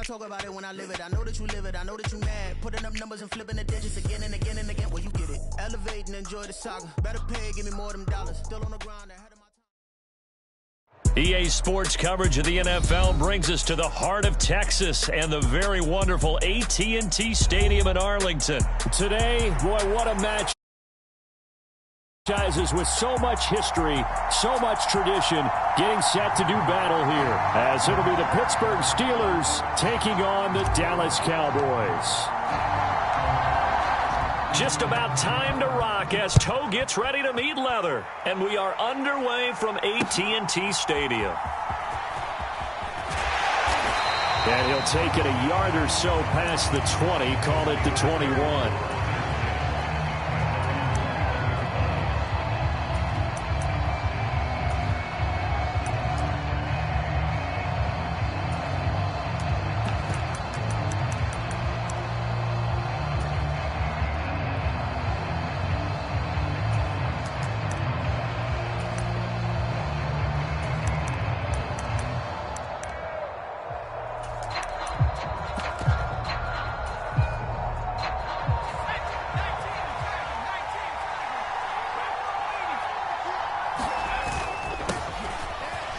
talk about it when I live it. I know that you live it. I know that you mad. Putting up numbers and flipping the digits again and again and again. Well, you get it. Elevate and enjoy the saga. Better pay, give me more than dollars. Still on the ground ahead of my time. EA Sports coverage of the NFL brings us to the heart of Texas and the very wonderful AT&T Stadium in Arlington. Today, boy, what a match. With so much history, so much tradition, getting set to do battle here, as it'll be the Pittsburgh Steelers taking on the Dallas Cowboys. Just about time to rock as toe gets ready to meet leather, and we are underway from AT&T Stadium. And he'll take it a yard or so past the 20, call it the 21.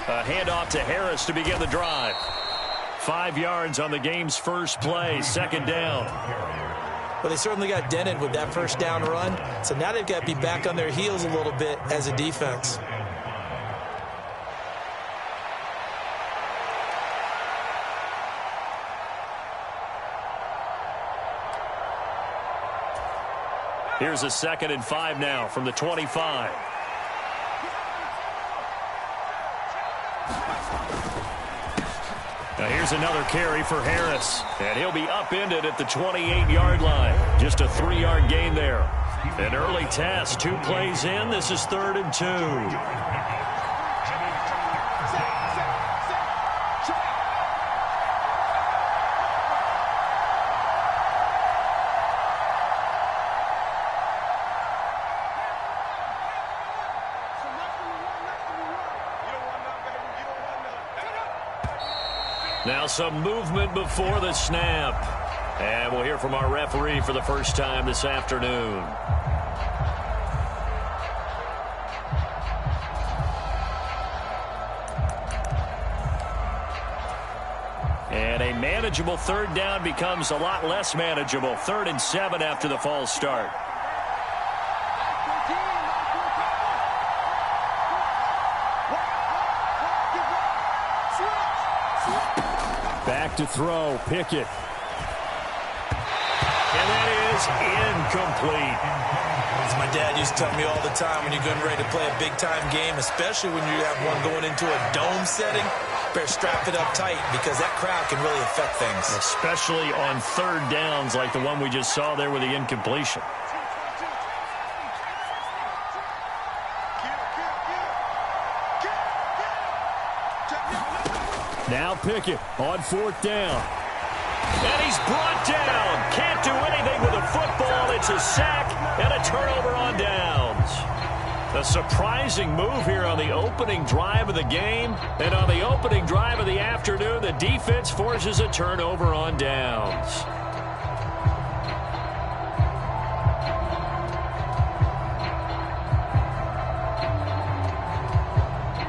A handoff to Harris to begin the drive. 5 yards on the game's first play, second down. Well, they certainly got dented with that first down run, so now they've got to be back on their heels a little bit as a defense. Here's a 2nd and 5 now from the 25. Now here's another carry for Harris, and he'll be upended at the 28-yard line. Just a 3-yard gain there. An early test, 2 plays in. This is 3rd and 2. Now some movement before the snap. And we'll hear from our referee for the first time this afternoon. And a manageable 3rd down becomes a lot less manageable. 3rd and 7 after the false start. Back to throw, Pickett. And that is incomplete. As my dad used to tell me all the time, when you're getting ready to play a big-time game, especially when you have one going into a dome setting, better strap it up tight because that crowd can really affect things. Especially on 3rd downs like the one we just saw there with the incompletion. Now Pickett on 4th down. And he's brought down. Can't do anything with a football. It's a sack and a turnover on downs. A surprising move here on the opening drive of the game. And on the opening drive of the afternoon, the defense forces a turnover on downs.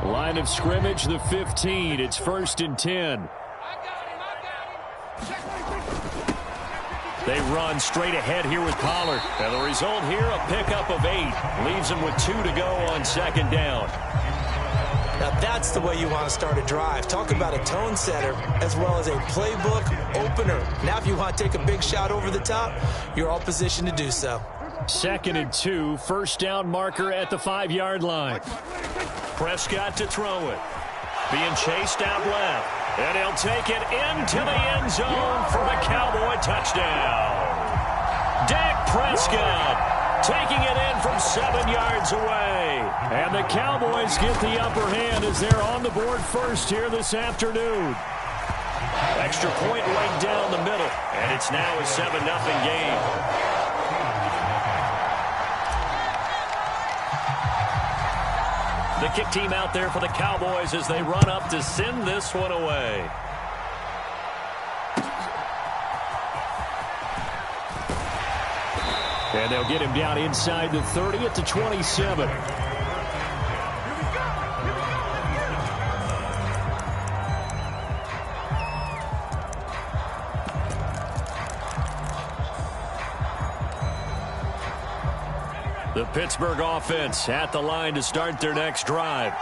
Line of scrimmage, the 15. It's 1st and 10. They run straight ahead here with Pollard. And the result here, a pickup of 8. Leaves them with 2 to go on 2nd down. Now that's the way you want to start a drive. Talk about a tone setter as well as a playbook opener. Now if you want to take a big shot over the top, you're all positioned to do so. 2nd and 2, 1st down marker at the 5-yard line. Prescott to throw it. Being chased out left. And he'll take it into the end zone for the Cowboy touchdown. Dak Prescott taking it in from 7 yards away. And the Cowboys get the upper hand as they're on the board first here this afternoon. Extra point right down the middle. And it's now a 7-0 game. The kick team out there for the Cowboys as they run up to send this one away. And they'll get him down inside the 30 at the 27. The Pittsburgh offense at the line to start their next drive.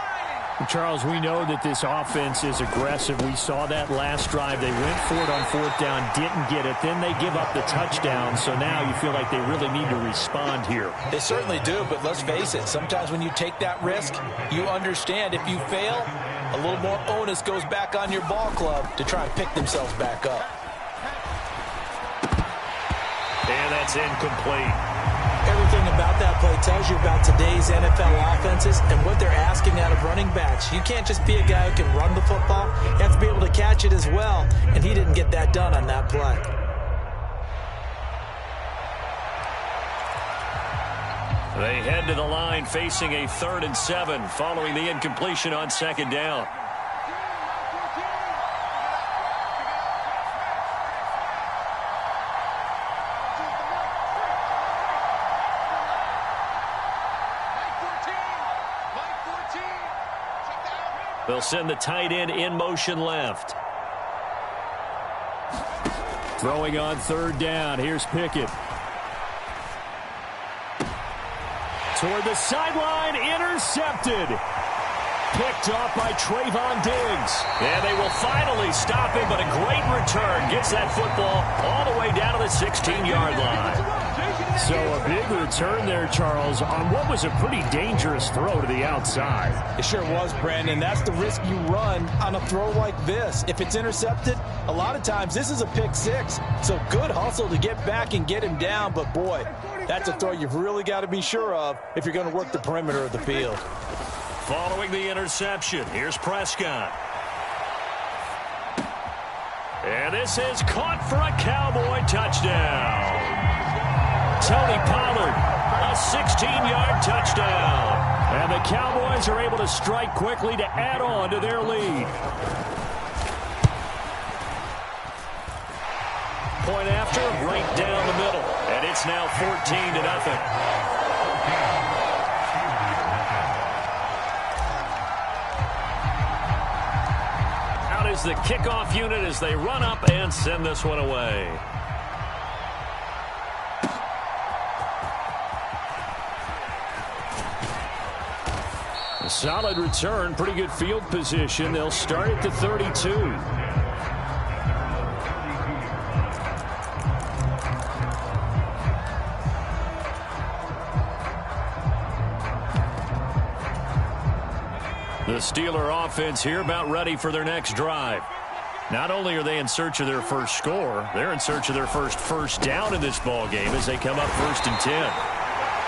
Charles, we know that this offense is aggressive. We saw that last drive. They went for it on fourth down, didn't get it. Then they give up the touchdown. So now you feel like they really need to respond here. They certainly do, but let's face it. Sometimes when you take that risk, you understand if you fail, a little more onus goes back on your ball club to try and pick themselves back up. And that's incomplete. Everything about that play tells you about today's NFL offenses and what they're asking out of running backs. You can't just be a guy who can run the football. You have to be able to catch it as well, and he didn't get that done on that play. They head to the line facing a 3rd and 7 following the incompletion on 2nd down. They'll send the tight end in motion left. Throwing on 3rd down. Here's Pickett. Toward the sideline. Intercepted. Picked off by Trayvon Diggs. And they will finally stop him, but a great return. Gets that football all the way down to the 16-yard line. So a big return there, Charles, on what was a pretty dangerous throw to the outside. It sure was, Brandon. That's the risk you run on a throw like this. If it's intercepted, a lot of times this is a pick six. So good hustle to get back and get him down. But, boy, that's a throw you've really got to be sure of if you're going to work the perimeter of the field. Following the interception, here's Prescott. And this is caught for a Cowboy touchdown. Tony Pollard, a 16-yard touchdown. And the Cowboys are able to strike quickly to add on to their lead. Point after, right down the middle. And it's now 14-0. Out is the kickoff unit as they run up and send this one away. A solid return, pretty good field position. They'll start at the 32. The Steeler offense here about ready for their next drive. Not only are they in search of their first score, they're in search of their first down in this ball game as they come up 1st and 10.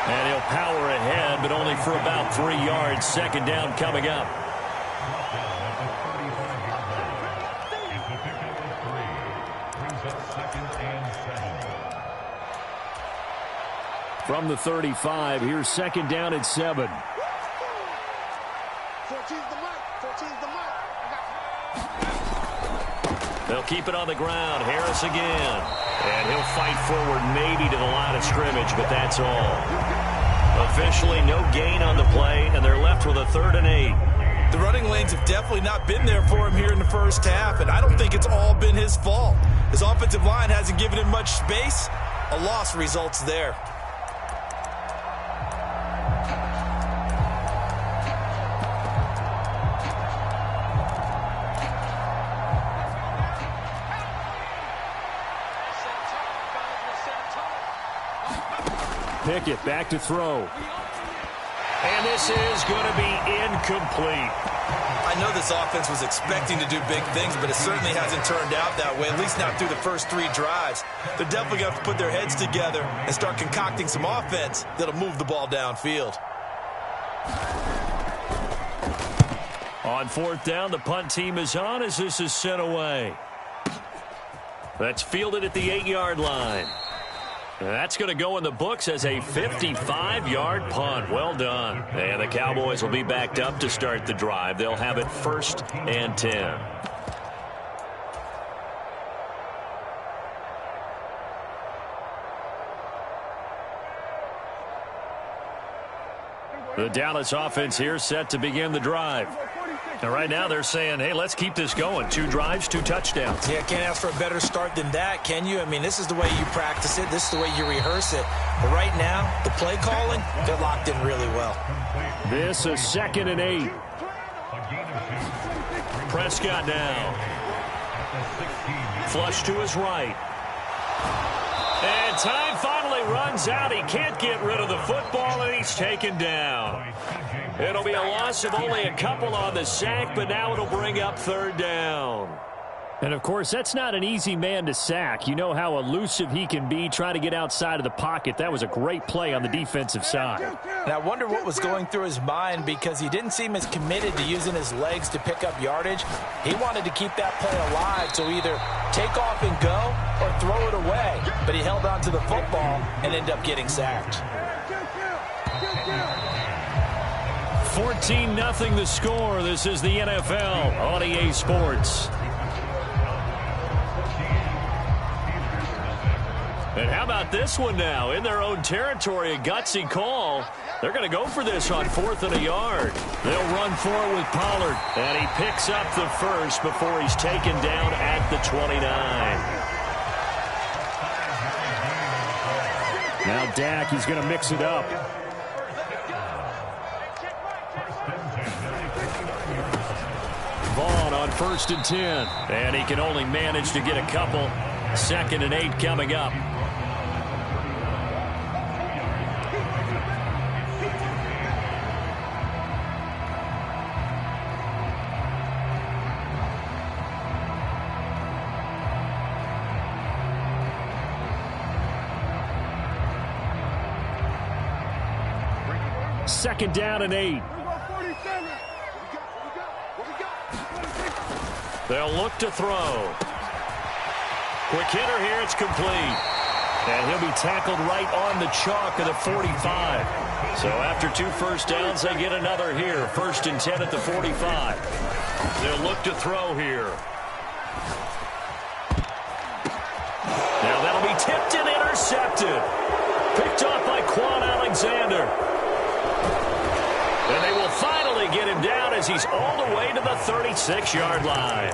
And he'll power ahead, but only for about 3 yards. 2nd down coming up. From the 35, here's 2nd down and 7. 14's the mark. 14's the mark. They'll keep it on the ground. Harris again. And he'll fight forward maybe to the line of scrimmage, but that's all. Officially no gain on the play, and they're left with a 3rd and 8. The running lanes have definitely not been there for him here in the first half, and I don't think it's all been his fault. His offensive line hasn't given him much space. A loss results there. Pickett back to throw. And this is going to be incomplete. I know this offense was expecting to do big things, but it certainly hasn't turned out that way, at least not through the first 3 drives. They're definitely going to have to put their heads together and start concocting some offense that'll move the ball downfield. On 4th down, the punt team is on as this is sent away. That's fielded at the 8-yard line. That's going to go in the books as a 55-yard punt. Well done. And the Cowboys will be backed up to start the drive. They'll have it 1st and 10. The Dallas offense here set to begin the drive. And right now they're saying, hey, let's keep this going. 2 drives, 2 touchdowns. Yeah, can't ask for a better start than that, can you? I mean, this is the way you practice it. This is the way you rehearse it. But right now, the play calling, they're locked in really well. This is 2nd and 8. Prescott now. Flush to his right. And time finally runs out. He can't get rid of the football, and he's taken down. It'll be a loss of only a couple on the sack, but now it'll bring up 3rd down. And, of course, that's not an easy man to sack. You know how elusive he can be, trying to get outside of the pocket. That was a great play on the defensive side. And I wonder what was going through his mind, because he didn't seem as committed to using his legs to pick up yardage. He wanted to keep that play alive to either take off and go or throw it away. But he held on to the football and ended up getting sacked. 14-0 the score. This is the NFL on EA Sports. And how about this one now? In their own territory, a gutsy call. They're going to go for this on 4th and a yard. They'll run for it with Pollard. And he picks up the first before he's taken down at the 29. Now Dak, he's going to mix it up. Vaughn on 1st and 10. And he can only manage to get a couple. 2nd and 8 coming up. Second down and 8. They'll look to throw. Quick hitter here, it's complete. And he'll be tackled right on the chalk of the 45. So after 2 first downs, they get another here. 1st and 10 at the 45. They'll look to throw here. Now that'll be tipped and intercepted. Picked off by Quan Alexander. And they will finally get him down as he's all the way to the 36-yard line.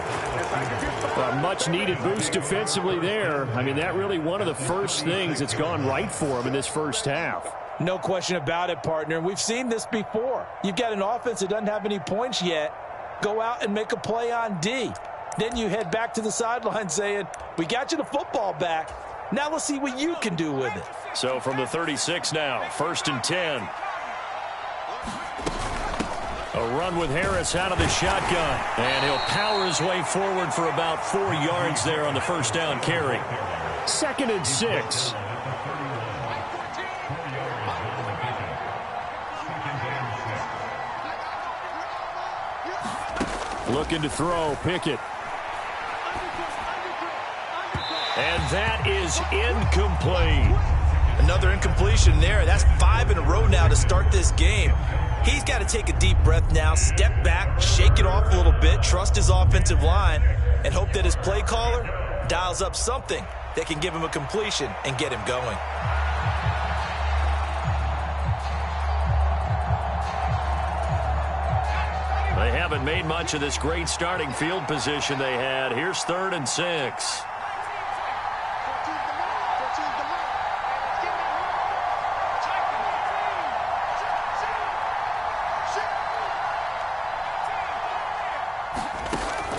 A much-needed boost defensively there. I mean, that really one of the first things that's gone right for him in this first half. No question about it, partner. We've seen this before. You've got an offense that doesn't have any points yet. Go out and make a play on D. Then you head back to the sideline saying, we got you the football back. Now let's see what you can do with it. So from the 36 now, 1st and 10. A run with Harris out of the shotgun. And he'll power his way forward for about 4 yards there on the 1st down carry. 2nd and 6. Looking to throw, Pickett. And that is incomplete. Another incompletion there. That's 5 in a row now to start this game. He's got to take a deep breath now, step back, shake it off a little bit, trust his offensive line, and hope that his play caller dials up something that can give him a completion and get him going. They haven't made much of this great starting field position they had. Here's 3rd and 6.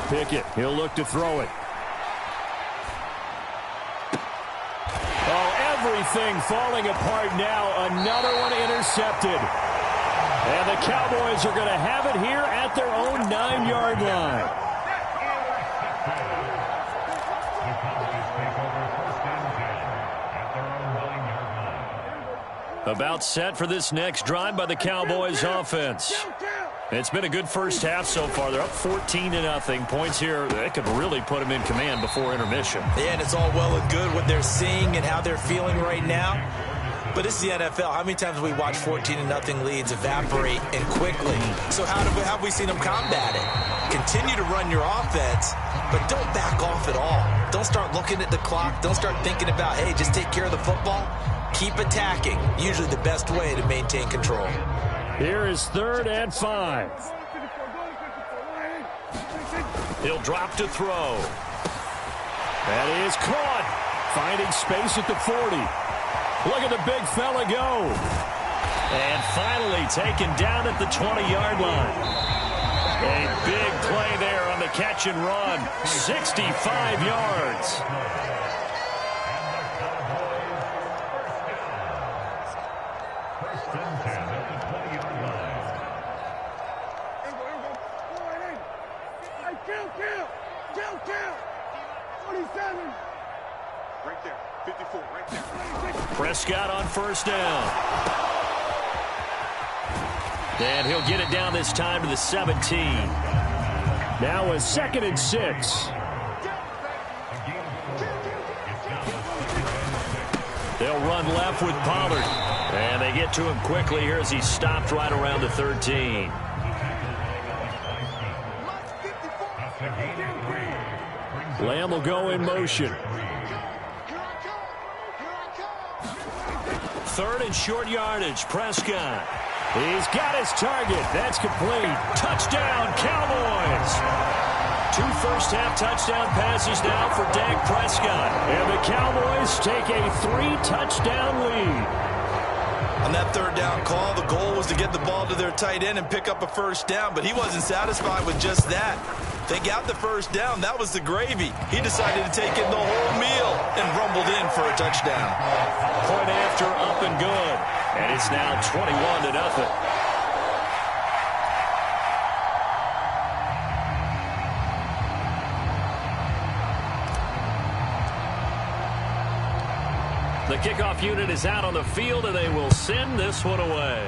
Pickett, he'll look to throw it. Oh, everything falling apart now. Another one intercepted. And the Cowboys are going to have it here at their own 9-yard line. About set for this next drive by the Cowboys offense. It's been a good first half so far. They're up 14-0. Points here, they could really put them in command before intermission. Yeah, and it's all well and good what they're seeing and how they're feeling right now. But this is the NFL. How many times have we watched 14-0 leads evaporate and quickly? So how have we seen them combat it? Continue to run your offense, but don't back off at all. Don't start looking at the clock. Don't start thinking about, hey, just take care of the football. Keep attacking. Usually the best way to maintain control. Here is 3rd and 5. He'll drop to throw. That is caught. Finding space at the 40. Look at the big fella go. And finally taken down at the 20-yard line. A big play there on the catch and run. 65 yards. Right there, 54, right there. Prescott on 1st down. And he'll get it down this time to the 17. Now a 2nd and 6. They'll run left with Pollard. And they get to him quickly here as he stopped right around the 13. Lamb will go in motion. 3rd and short yardage. Prescott. He's got his target. That's complete. Touchdown, Cowboys. 2 first-half touchdown passes now for Dak Prescott. And the Cowboys take a 3-touchdown lead. On that 3rd down call, the goal was to get the ball to their tight end and pick up a 1st down, but he wasn't satisfied with just that. They got the 1st down. That was the gravy. He decided to take in the whole meal and rumbled in for a touchdown. Point after, up and good. And it's now 21-0. The kickoff unit is out on the field, and they will send this one away.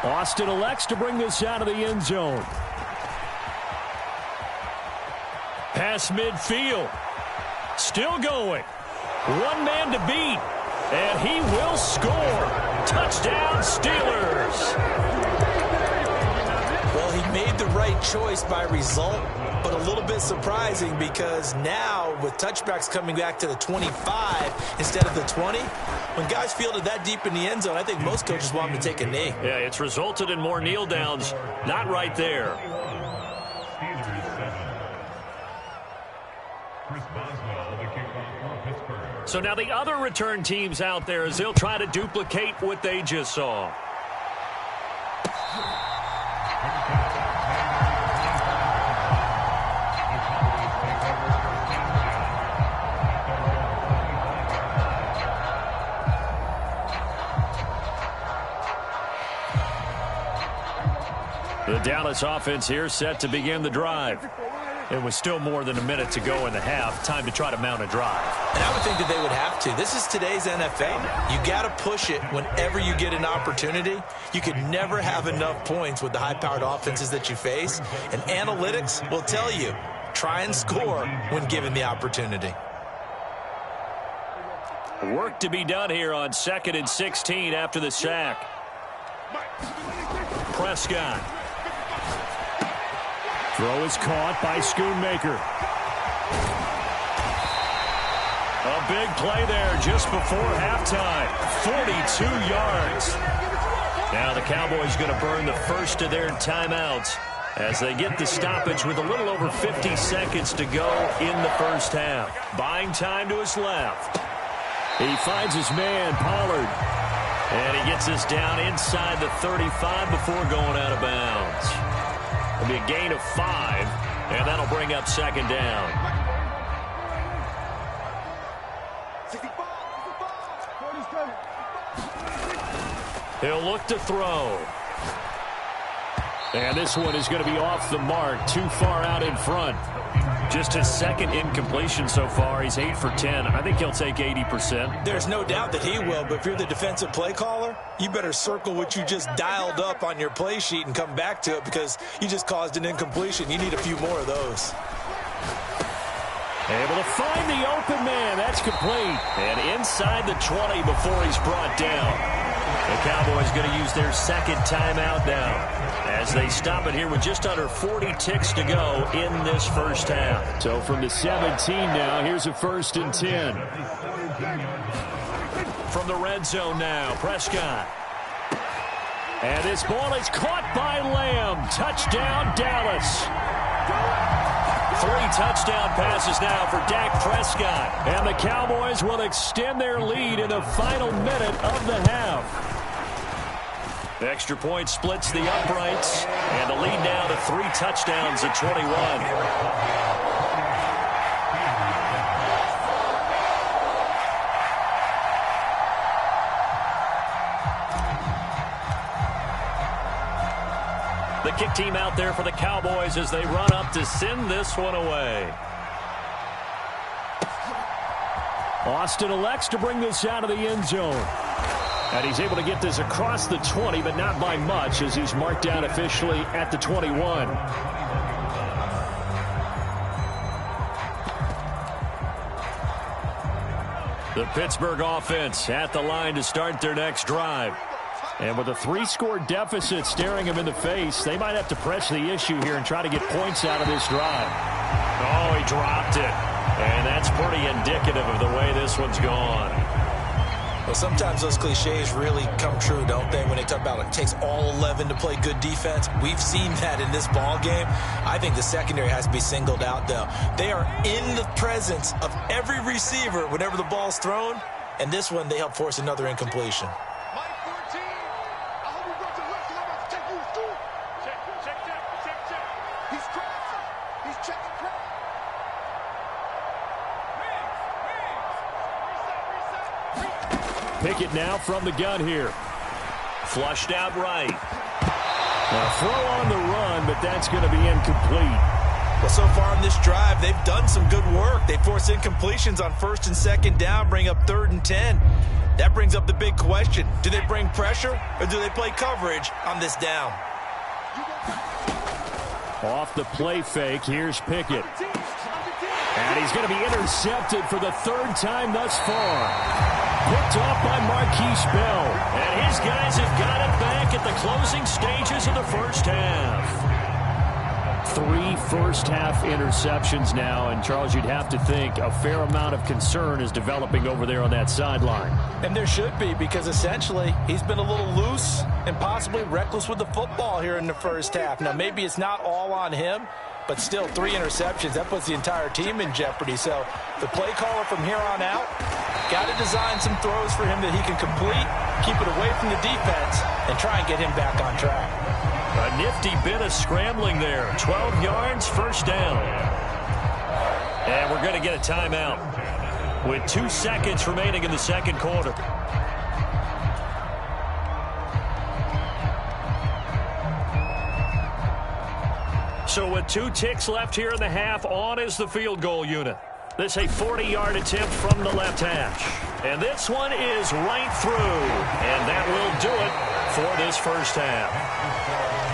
Austin elects to bring this out of the end zone. Pass midfield. Still going. One man to beat. And he will score. Touchdown, Steelers. Well, he made the right choice by result, but a little bit surprising because now with touchbacks coming back to the 25 instead of the 20, when guys fielded that deep in the end zone, I think most coaches want them to take a knee. Yeah, it's resulted in more kneel downs. Not right there. So now the other return teams out there as they'll try to duplicate what they just saw. The Dallas offense here set to begin the drive. It was still more than a minute to go in the half. Time to try to mount a drive. And I would think that they would have to. This is today's NFL. You got to push it whenever you get an opportunity. You could never have enough points with the high-powered offenses that you face. And analytics will tell you, try and score when given the opportunity. Work to be done here on 2nd and 16 after the sack. Prescott. Throw is caught by Schoonmaker. A big play there just before halftime. 42 yards. Now the Cowboys going to burn the first of their timeouts as they get the stoppage with a little over 50 seconds to go in the first half. Buying time to his left. He finds his man, Pollard. And he gets this down inside the 35 before going out of bounds. It'll be a gain of 5, and that'll bring up 2nd down. He'll look to throw. And this one is going to be off the mark, too far out in front. Just his 2nd incompletion so far. He's 8 for 10. I think he'll take 80%. There's no doubt that he will, but if you're the defensive play caller, you better circle what you just dialed up on your play sheet and come back to it because you just caused an incompletion. You need a few more of those. Able to find the open man. That's complete. And inside the 20 before he's brought down. The Cowboys going to use their 2nd timeout now as they stop it here with just under 40 ticks to go in this first half. So from the 17 now, here's a 1st and 10. from the red zone now. Prescott. And this ball is caught by Lamb. Touchdown, Dallas. 3 touchdown passes now for Dak Prescott. And the Cowboys will extend their lead in the final minute of the half. The extra point splits the uprights. And the lead now to 3 touchdowns at 21. The kick team out there for the Cowboys as they run up to send this one away. Austin elects to bring this out of the end zone. And he's able to get this across the 20, but not by much, as he's marked down officially at the 21. The Pittsburgh offense at the line to start their next drive. And with a 3-score deficit staring him in the face, they might have to press the issue here and try to get points out of this drive. Oh, he dropped it. And that's pretty indicative of the way this one's gone. Well, sometimes those cliches really come true, don't they? When they talk about it takes all 11 to play good defense. We've seen that in this ball game. I think the secondary has to be singled out, though. They are in the presence of every receiver whenever the ball's thrown. And this one, they help force another incompletion. Pickett now from the gun here. Flushed out right. Now throw on the run, but that's going to be incomplete. Well, so far in this drive, they've done some good work. They force incompletions on 1st and 2nd down, bring up 3rd and 10. That brings up the big question. Do they bring pressure or do they play coverage on this down? Off the play fake, here's Pickett. And he's going to be intercepted for the 3rd time thus far. Picked off by Marquise Bell. And his guys have got it back at the closing stages of the first half. 3 first-half interceptions now, and Charles, you'd have to think a fair amount of concern is developing over there on that sideline. And there should be, because essentially he's been a little loose and possibly reckless with the football here in the first half. Now, maybe it's not all on him, but still 3 interceptions. That puts the entire team in jeopardy. So the play caller from here on out got to design some throws for him that he can complete, keep it away from the defense, and try and get him back on track. A nifty bit of scrambling there. 12 yards, first down. And we're going to get a timeout with 2 seconds remaining in the second quarter. So with 2 ticks left here in the half, on is the field goal unit. This a 40-yard attempt from the left hash. And this one is right through. And that will do it for this first half.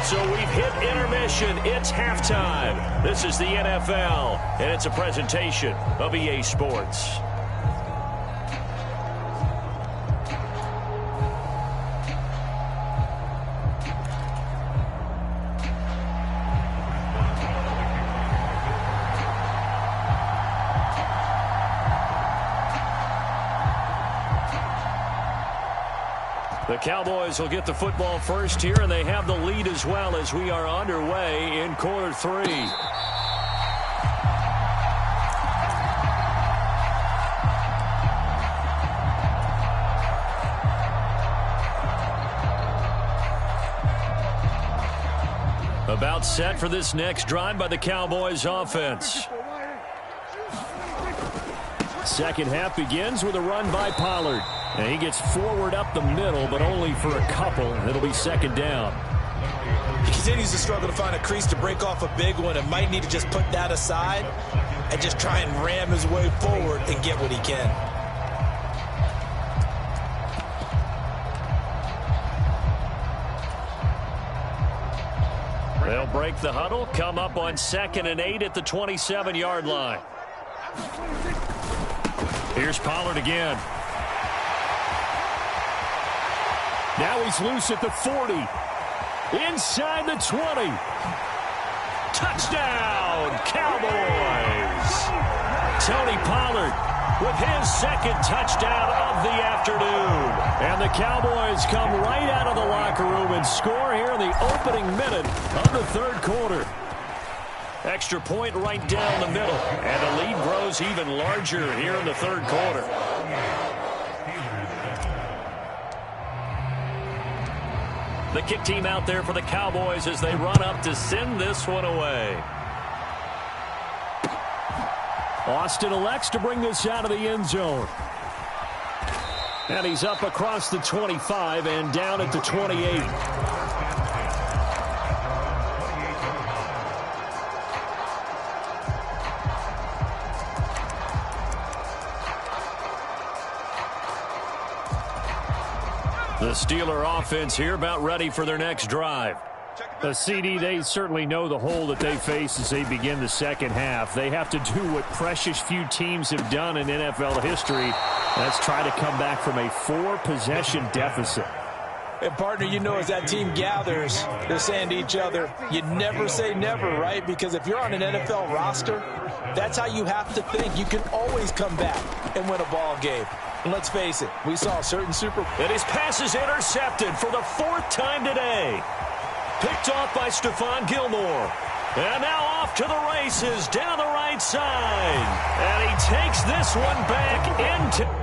So we've hit intermission. It's halftime. This is the NFL, and it's a presentation of EA Sports. The Cowboys will get the football first here, and they have the lead as well as we are underway in quarter 3. About set for this next drive by the Cowboys offense. Second half begins with a run by Pollard. And he gets forward up the middle, but only for a couple. It'll be second down. He continues to struggle to find a crease to break off a big one and might need to just put that aside and just try and ram his way forward and get what he can. They'll break the huddle, come up on 2nd and 8 at the 27-yard line. Here's Pollard again. Now he's loose at the 40. Inside the 20. Touchdown, Cowboys! Tony Pollard with his second touchdown of the afternoon. And the Cowboys come right out of the locker room and score here in the opening minute of the third quarter. Extra point right down the middle. And the lead grows even larger here in the third quarter. The kick team out there for the Cowboys as they run up to send this one away. Austin elects to bring this out of the end zone. And he's up across the 25 and down at the 28. The Steeler offense here about ready for their next drive. The CD, they certainly know the hole that they face as they begin the second half. They have to do what precious few teams have done in NFL history. That's try to come back from a 4-possession deficit. And, partner, you know, as that team gathers, they're saying to each other, you never say never, right? Because if you're on an NFL roster, that's how you have to think. You can always come back and win a ball game. And let's face it, we saw a certain Super Bowl. And his pass is intercepted for the 4th time today. Picked off by Stephon Gilmore. And now off to the races down the right side. And he takes this one back into...